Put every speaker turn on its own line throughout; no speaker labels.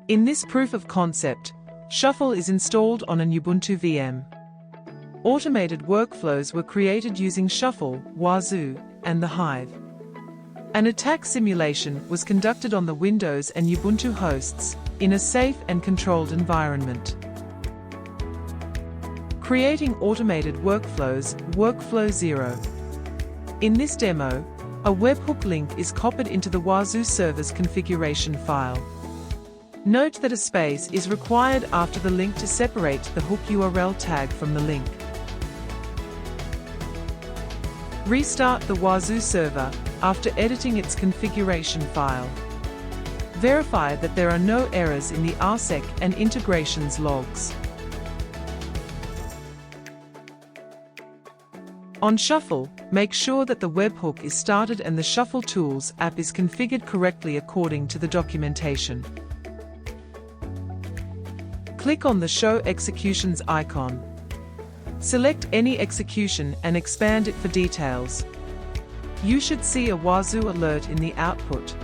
In this proof of concept, Shuffle is installed on an Ubuntu VM. Automated workflows were created using Shuffle, Wazuh, and TheHive. An attack simulation was conducted on the Windows and Ubuntu hosts, in a safe and controlled environment. Creating automated workflows, Workflow 0. In this demo, a webhook link is copied into the Wazuh server's configuration file. Note that a space is required after the link to separate the hook URL tag from the link. Restart the Wazuh server after editing its configuration file. Verify that there are no errors in the RSec and integrations logs. On Shuffle, make sure that the webhook is started and the Shuffle Tools app is configured correctly according to the documentation. Click on the Show Executions icon. Select any execution and expand it for details. You should see a Wazuh alert in the output.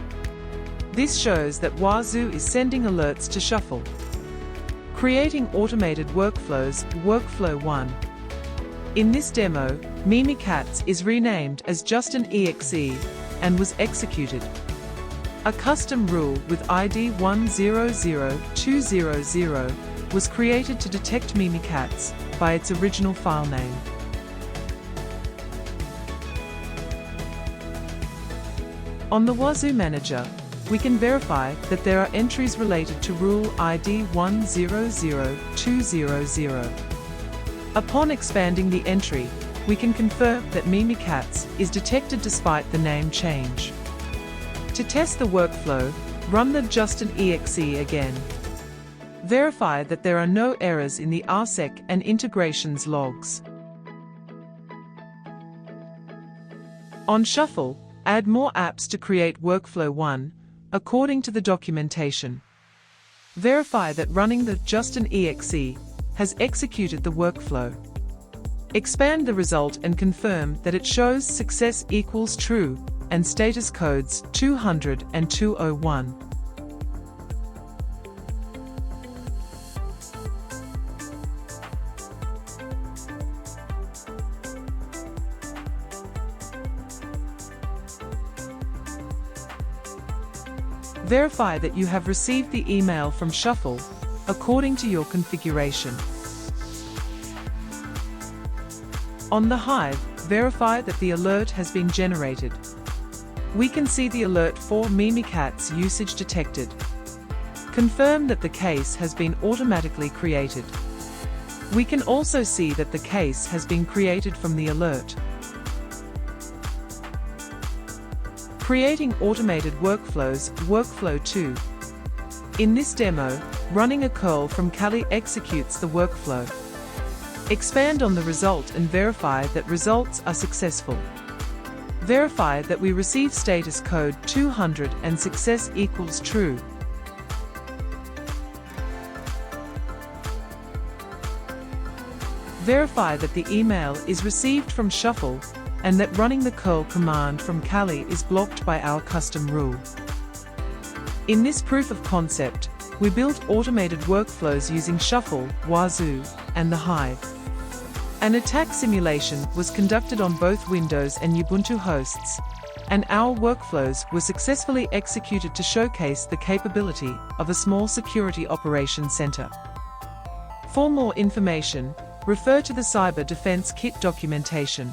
This shows that Wazuh is sending alerts to Shuffle. Creating automated workflows, Workflow 1. In this demo, Mimikatz is renamed as just an exe and was executed. A custom rule with ID 100200 was created to detect Mimikatz by its original file name. On the Wazuh Manager, we can verify that there are entries related to rule ID 100200. Upon expanding the entry, we can confirm that Mimikatz is detected despite the name change. To test the workflow, run the just an exe again. Verify that there are no errors in the RSec and integrations logs. On Shuffle, add more apps to create Workflow 1, according to the documentation. Verify that running the just an exe has executed the workflow. Expand the result and confirm that it shows success equals true and status codes 200 and 201. Verify that you have received the email from Shuffle, according to your configuration. On TheHive, verify that the alert has been generated. We can see the alert for Mimikatz usage detected. Confirm that the case has been automatically created. We can also see that the case has been created from the alert. Creating automated workflows, Workflow 2. In this demo, running a curl from Kali executes the workflow. Expand on the result and verify that results are successful. Verify that we receive status code 200 and success equals true. Verify that the email is received from Shuffle and that running the curl command from Kali is blocked by our custom rule. In this proof of concept, we built automated workflows using Shuffle, Wazuh, and TheHive. An attack simulation was conducted on both Windows and Ubuntu hosts, and our workflows were successfully executed to showcase the capability of a small security operations center. For more information, refer to the Cyber Defense Kit documentation.